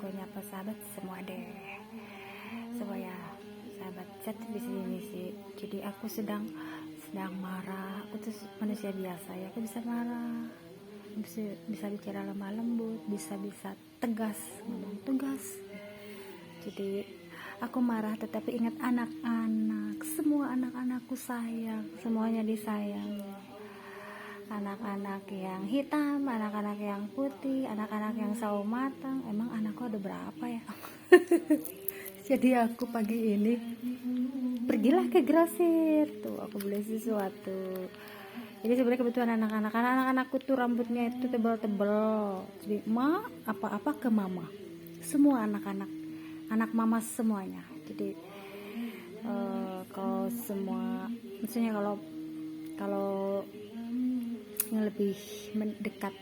aku nyapa sahabat semua deh, supaya sahabat chat bisa misi. Jadi aku sedang marah, aku tuh manusia biasa ya, aku bisa marah, bisa bicara lemah lembut, bisa tegas, ngomong tegas. Jadi aku marah, tetapi ingat anak-anak, semua anak-anakku sayang, semuanya disayang. Anak-anak yang hitam, anak-anak yang putih, anak-anak yang sawo matang. Emang anakku ada berapa ya? Jadi aku pagi ini pergilah ke grosir tuh, aku beli sesuatu. Jadi sebenarnya kebetulan anak-anakku tuh rambutnya itu tebal-tebal. Jadi apa-apa ke mama, semua anak mama semuanya. Jadi kalau semua, maksudnya kalau yang lebih mendekat,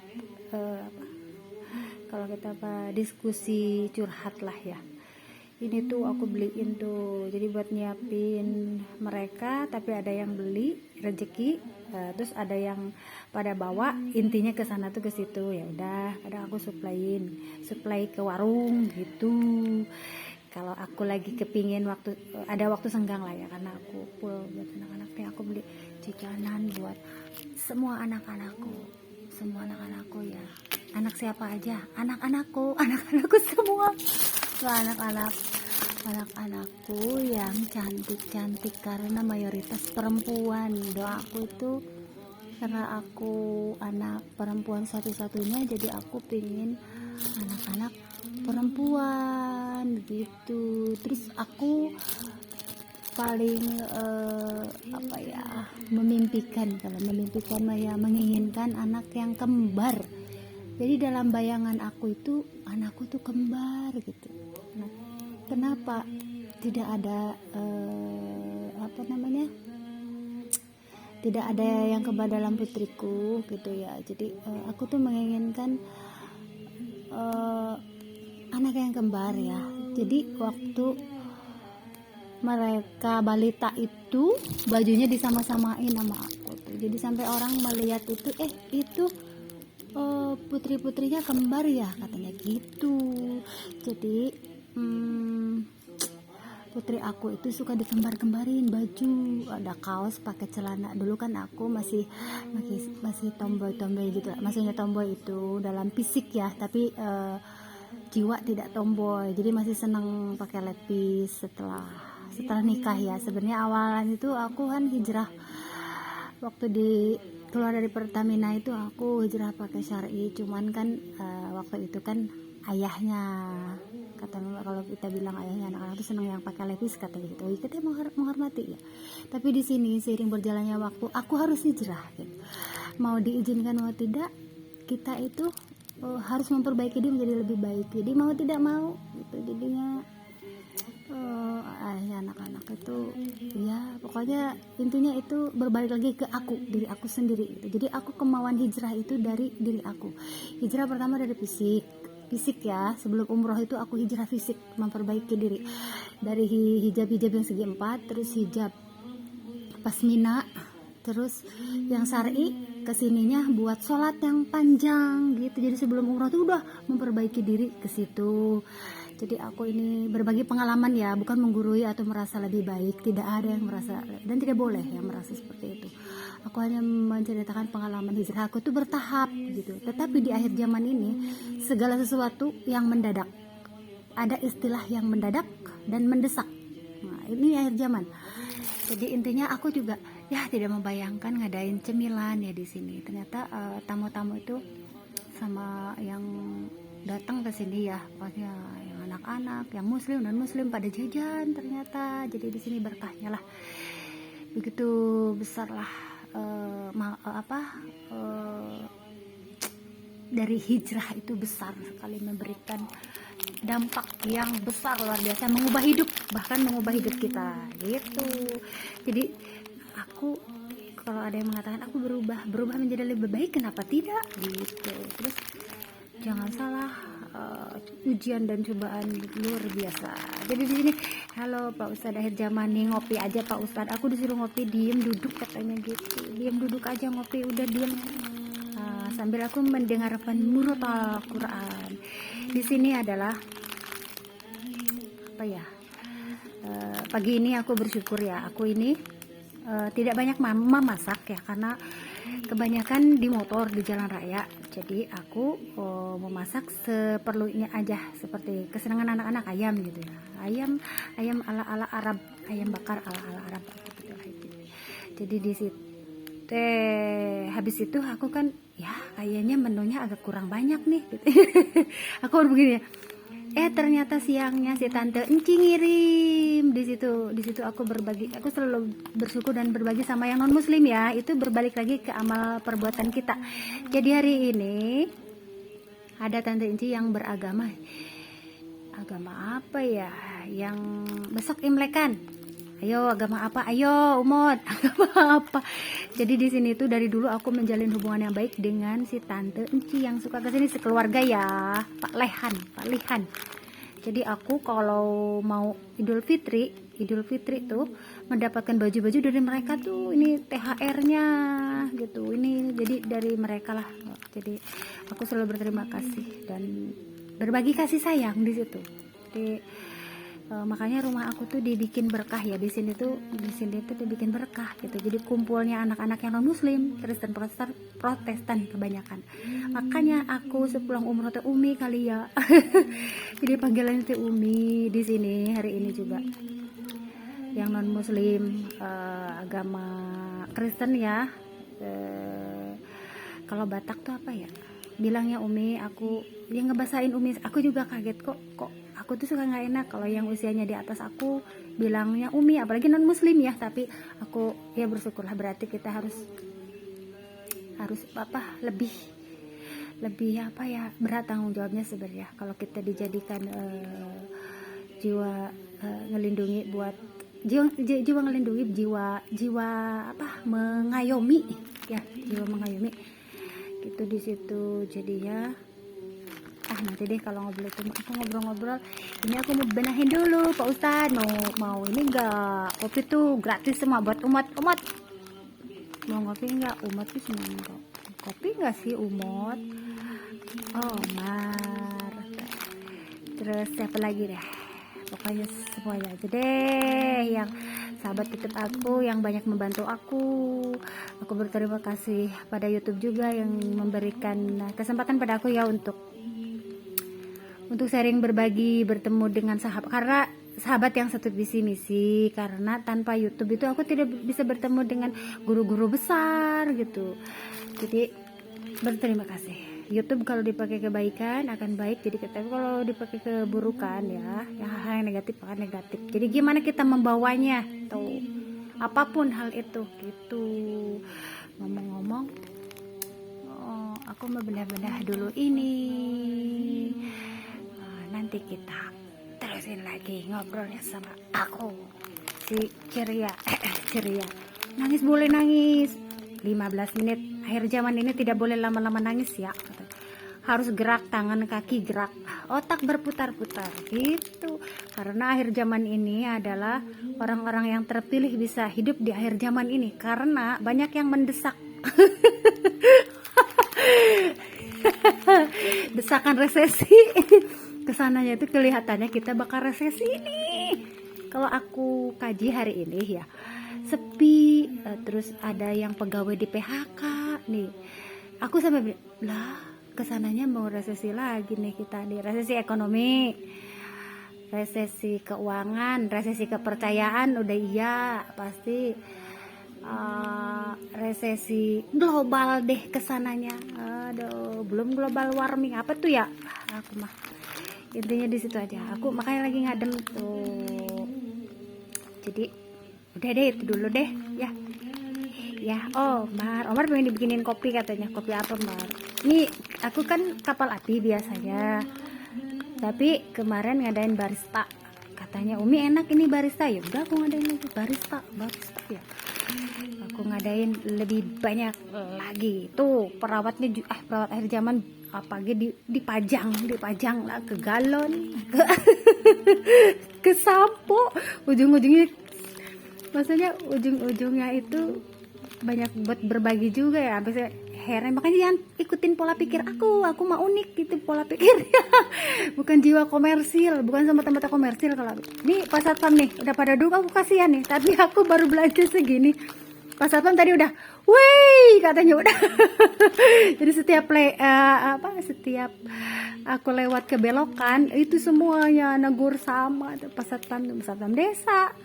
kalau kita diskusi curhat lah ya, ini tuh aku beliin tuh, jadi buat nyiapin mereka. Tapi ada yang beli rezeki, terus ada yang pada bawa, intinya ke sana tuh ke situ. Ya udah, kadang aku supply ke warung gitu. Kalau aku lagi kepingin ada waktu senggang lah ya, karena aku full buat anak-anaknya, aku beli jajanan buat semua anak-anakku ya. Anak siapa aja? Anak-anakku semua. Anak-anakku yang cantik-cantik, karena mayoritas perempuan. Doaku itu karena aku anak perempuan satu-satunya, jadi aku pingin anak-anak perempuan gitu. Terus aku paling menginginkan anak yang kembar. Jadi dalam bayangan aku itu anakku tuh kembar gitu. Nah, kenapa tidak ada tidak ada yang kembar dalam putriku gitu ya. Jadi aku tuh menginginkan anak yang kembar ya. Jadi waktu mereka balita itu bajunya disama-samain sama aku tuh. Jadi sampai orang melihat itu putri-putrinya kembar ya, katanya gitu. Jadi putri aku itu suka dikembar-kembarin baju, ada kaos pakai celana. Dulu kan aku masih tomboy gitu, maksudnya tomboy itu dalam fisik ya, tapi jiwa tidak tomboy. Jadi masih senang pakai lepis setelah nikah ya. Sebenarnya awalan itu aku kan hijrah, waktu keluar dari Pertamina itu aku hijrah pakai syar'i. Cuman kan waktu itu kan ayahnya, kata kalau kita bilang ayahnya anak-anak itu senang yang pakai lepis, katanya gitu. Kita menghormati ya. Tapi di sini seiring berjalannya waktu aku harus hijrah gitu. Mau diizinkan mau tidak, kita itu harus memperbaiki diri menjadi lebih baik. Jadi mau tidak mau gitu. Jadinya anak-anak itu ya, pokoknya intinya itu berbalik lagi ke diri aku sendiri gitu. Jadi aku kemauan hijrah itu dari diri aku. Hijrah pertama dari fisik ya. Sebelum umroh itu aku hijrah fisik, memperbaiki diri dari hijab yang segi 4, terus hijab pasmina, terus yang syar'i kesininya buat sholat yang panjang gitu. Jadi sebelum umroh tuh udah memperbaiki diri ke situ. Jadi aku ini berbagi pengalaman ya, bukan menggurui atau merasa lebih baik. Tidak ada yang merasa, dan tidak boleh yang merasa seperti itu. Aku hanya menceritakan pengalaman hijrah aku itu bertahap gitu. Tetapi di akhir zaman ini segala sesuatu yang mendadak. Ada istilah yang mendadak dan mendesak. Nah, ini akhir zaman. Jadi intinya aku juga ya tidak membayangkan ngadain cemilan ya di sini. Ternyata tamu-tamu itu sama yang datang ke sini ya, pokoknya yang anak-anak, yang muslim dan muslim pada jajan ternyata. Jadi di sini berkahnya lah. Begitu besar lah dari hijrah itu besar sekali, memberikan dampak yang besar luar biasa, mengubah hidup kita gitu. Jadi aku, kalau ada yang mengatakan aku berubah menjadi lebih baik, kenapa tidak gitu. Terus jangan salah, ujian dan cobaan luar biasa. Jadi di sini, halo Pak Ustadz, akhir zaman nih ngopi aja Pak Ustadz. Aku disuruh ngopi, diem duduk katanya gitu. Diem duduk aja ngopi, udah diem. Sambil aku mendengarkan murotal Quran. Di sini adalah apa ya, pagi ini aku bersyukur ya, aku ini tidak banyak memasak ya, karena kebanyakan di motor di jalan raya. Jadi aku memasak seperlunya aja, seperti kesenangan anak-anak, ayam gitu ya, ayam ala Arab, ayam bakar ala Arab gitu. Jadi di situ habis itu aku kan ya kayaknya menunya agak kurang banyak nih gitu. Aku baru begini ya, ternyata siangnya si tante Enci ngirim. Di situ aku berbagi, aku selalu bersyukur dan berbagi sama yang non muslim ya, itu berbalik lagi ke amal perbuatan kita. Jadi hari ini ada tante Enci yang beragama apa ya, yang besok Imlekan. Ayo, agama apa? Ayo, Umot, agama apa? Jadi di sini tuh dari dulu aku menjalin hubungan yang baik dengan si tante Enci yang suka kesini, sekeluarga ya, Pak Lihan. Jadi aku kalau mau Idul Fitri tuh mendapatkan baju-baju dari mereka tuh, ini THR-nya gitu. Ini jadi dari mereka lah. Jadi aku selalu berterima kasih dan berbagi kasih sayang di situ. Jadi makanya rumah aku tuh dibikin berkah ya, di sini tuh dibikin berkah gitu. Jadi kumpulnya anak-anak yang non muslim, Kristen, Protestan kebanyakan. Makanya aku sepulang umroh teh Umi kali ya. Jadi panggilannya teh Umi di sini hari ini juga. Yang non muslim agama Kristen ya. Kalau Batak tuh apa ya? Bilangnya Umi, aku yang ngebasain Umi, aku juga kaget kok aku tuh suka nggak enak kalau yang usianya di atas aku bilangnya Umi, apalagi non muslim ya. Tapi aku ya bersyukurlah, berarti kita harus apa, lebih apa ya, berat tanggung jawabnya sebenarnya kalau kita dijadikan jiwa ngelindungi buat jiwa ngelindungi jiwa apa, mengayomi ya, jiwa mengayomi gitu di situ. Jadi ya nanti deh kalau ngobrol itu aku ngobrol ini aku mau benahin dulu Pak Ustadz. Mau ini enggak, kopi tuh gratis semua buat umat. Mau ngopi enggak? Umat sih semua enggak. Kopi enggak sih umat? Oh Mar. Terus siapa lagi deh, pokoknya semuanya aja deh, yang sahabat YouTube aku yang banyak membantu aku berterima kasih pada YouTube juga yang memberikan kesempatan pada aku ya untuk sharing, berbagi, bertemu dengan sahabat yang satu visi misi. Karena tanpa YouTube itu aku tidak bisa bertemu dengan guru-guru besar gitu. Jadi berterima kasih. YouTube kalau dipakai kebaikan akan baik, jadi kalau dipakai keburukan ya hal yang negatif akan negatif. Jadi gimana kita membawanya tuh, apapun hal itu gitu. Ngomong-ngomong, aku mau bedah-bedah dulu ini. Nanti kita terusin lagi ngobrolnya sama aku si ceria. Nangis boleh nangis 15 menit. Akhir zaman ini tidak boleh lama-lama nangis ya, harus gerak, tangan kaki gerak, otak berputar-putar gitu. Karena akhir zaman ini adalah orang-orang yang terpilih bisa hidup di akhir zaman ini, karena banyak yang mendesak. Desakan resesi. Kesananya itu kelihatannya kita bakal resesi nih. Kalau aku kaji hari ini ya, sepi, terus ada yang pegawai di PHK nih. Aku sampai lah, kesananya mau resesi lagi nih kita nih, resesi ekonomi, resesi keuangan, resesi kepercayaan udah iya pasti, resesi global deh kesananya. Aduh, belum global warming apa tuh ya, aku mah intinya di situ aja. Aku makanya lagi ngadem tuh. Jadi udah deh, itu dulu deh ya. Omar pengen dibikinin kopi katanya. Kopi apa Mar? Nih aku kan kapal api biasanya, tapi kemarin ngadain barista. Katanya Umi enak ini barista, ya udah aku ngadain lagi barista ya. Aku ngadain lebih banyak lagi tuh. Perawat akhir zaman apalagi dipajang lah ke galon, ke sampo, ujung-ujungnya maksudnya ujung-ujungnya itu banyak buat berbagi juga ya. Sampai akhirnya makanya jangan ikutin pola pikir aku mah unik gitu pola pikirnya. Bukan jiwa komersil, bukan semata-mata komersil. Kalau ini pas satpam nih udah pada duduk, aku kasihan nih, tapi aku baru belanja segini. Pas satpam tadi udah, wih katanya udah. Jadi setiap setiap aku lewat ke belokan itu semuanya negur sama. Pas satpam desa,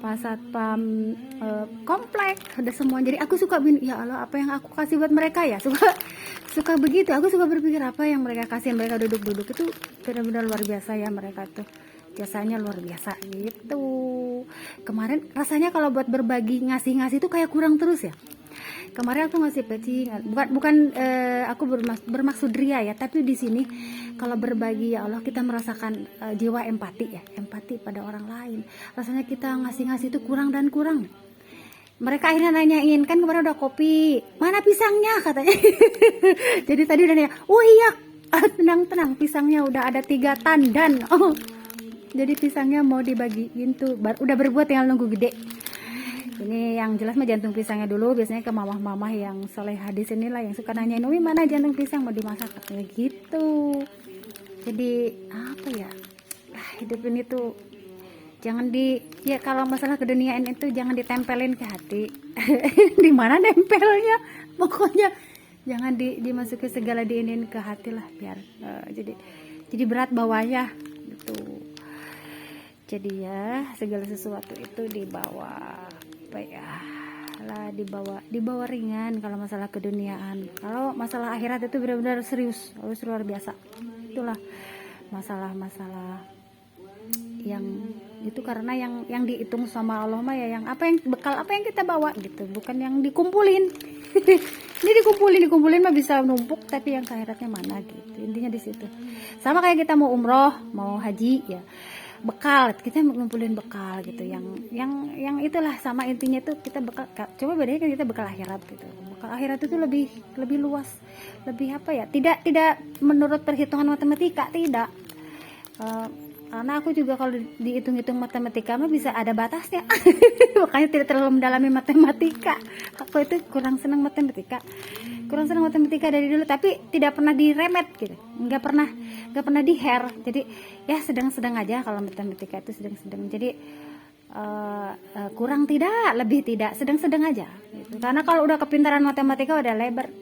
pas satpam komplek, ada semua. Jadi aku suka ya Allah, apa yang aku kasih buat mereka ya, suka begitu. Aku suka berpikir apa yang mereka kasih, mereka duduk itu benar-benar luar biasa ya, mereka tuh jasanya luar biasa gitu. Kemarin rasanya kalau buat berbagi ngasih tuh kayak kurang terus ya. Kemarin aku ngasih peci, bukan aku bermaksud ria ya, tapi di sini kalau berbagi ya Allah kita merasakan jiwa empati ya, empati pada orang lain. Rasanya kita ngasih itu kurang dan kurang. Mereka akhirnya nanyain, kan kemarin udah kopi, mana pisangnya katanya. Jadi tadi udah nanya, oh iya, tenang pisangnya udah ada 3 tandan. Oh, jadi pisangnya mau dibagiin tuh, udah berbuat, tinggal nunggu gede. Ini yang jelas mah jantung pisangnya dulu. Biasanya ke mamah-mamah yang solehah di sini lah yang suka nanyain, Umi mana jantung pisang mau dimasak, katanya gitu. Jadi apa ya, hidup ini tuh jangan ya kalau masalah keduniaan itu jangan ditempelin ke hati. Di mana nempelnya, pokoknya jangan dimasuki segala diinin ke hati lah, biar jadi berat bawahnya gitu. Jadi ya segala sesuatu itu dibawa dibawa ringan kalau masalah keduniaan. Kalau masalah akhirat itu benar-benar serius, harus luar biasa. Itulah masalah-masalah yang itu, karena yang dihitung sama Allah mah ya yang bekal apa yang kita bawa gitu, bukan yang dikumpulin. Ini dikumpulin mah bisa numpuk, tapi yang ke akhiratnya mana gitu. Intinya di situ. Sama kayak kita mau umroh, mau haji ya, bekal, kita ngumpulin bekal gitu, yang itulah sama intinya tuh kita bekal. Coba bedanya kan kita bekal akhirat gitu. Bekal akhirat itu lebih luas, lebih apa ya, tidak menurut perhitungan matematika, tidak. Karena aku juga kalau dihitung-hitung matematika mah bisa ada batasnya. Makanya tidak terlalu mendalami matematika. Aku itu kurang senang matematika dari dulu, tapi tidak pernah diremet gitu, nggak pernah di-hair. Jadi ya sedang-sedang aja kalau matematika itu, sedang-sedang. Jadi kurang tidak, lebih tidak, sedang-sedang aja gitu. Karena kalau udah kepintaran matematika udah lebar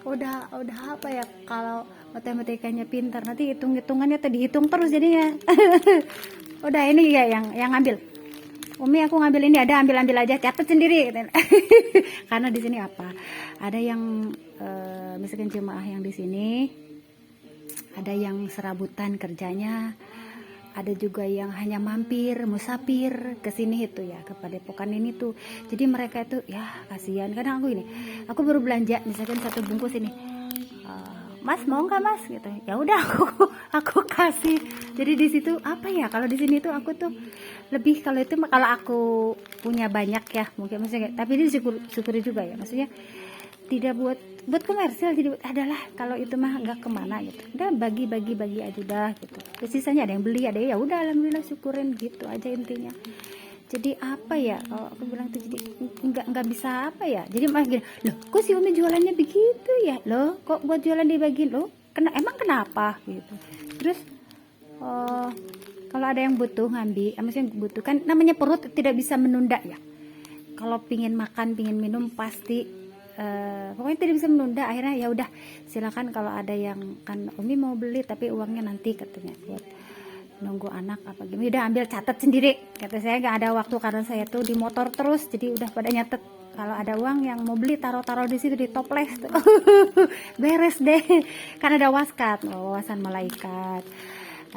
udah apa ya, kalau matematikanya pintar nanti hitung-hitungannya tadi dihitung terus jadinya. Udah ini ya yang ngambil, Umi aku ngambil ini, ada ambil aja, catat sendiri. Karena di sini ada yang misalkan jemaah yang di sini ada yang serabutan kerjanya, ada juga yang hanya mampir musafir ke sini itu ya, ke Padepokan ini tuh. Jadi mereka itu ya kasihan. Kadang aku baru belanja misalkan 1 bungkus ini, Mas mau nggak Mas gitu, ya udah aku kasih. Jadi di situ apa ya, kalau di sini tuh aku tuh lebih, kalau aku punya banyak ya mungkin maksudnya, tapi ini syukuri juga ya, maksudnya tidak buat komersil. Jadi adalah kalau itu mah nggak kemana gitu, udah bagi aja udah gitu. Terus sisanya ada yang beli, ada ya udah alhamdulillah syukurin gitu aja intinya. Jadi apa ya, kalau aku bilang tuh jadi nggak bisa apa ya, jadi malah gini, loh kok si Umi jualannya begitu ya, loh kok buat jualan dibagiin, loh emang kenapa gitu. Terus kalau ada yang butuh ngambil, maksudnya butuh kan, namanya perut tidak bisa menunda ya. Kalau pingin makan, pingin minum pasti pokoknya tidak bisa menunda. Akhirnya ya udah silakan, kalau ada yang kan Umi mau beli tapi uangnya nanti katanya buat nunggu anak apa gimana, udah ambil catat sendiri kata saya. Nggak ada waktu karena saya tuh di motor terus, jadi udah pada nyatet. Kalau ada uang yang mau beli taruh di situ di toples tuh. Beres deh. Kan ada waskat, wawasan malaikat,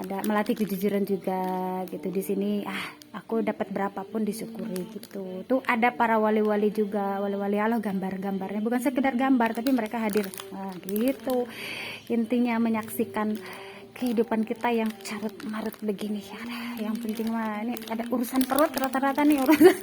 ada melatih kejujuran juga gitu. Di sini aku dapat berapapun disyukuri gitu. Tuh ada para wali-wali juga, wali-wali Allah, gambarnya bukan sekedar gambar tapi mereka hadir gitu. Intinya menyaksikan kehidupan kita yang carut marut begini ya. Yang penting mah ini ada urusan perut rata-rata nih, urusan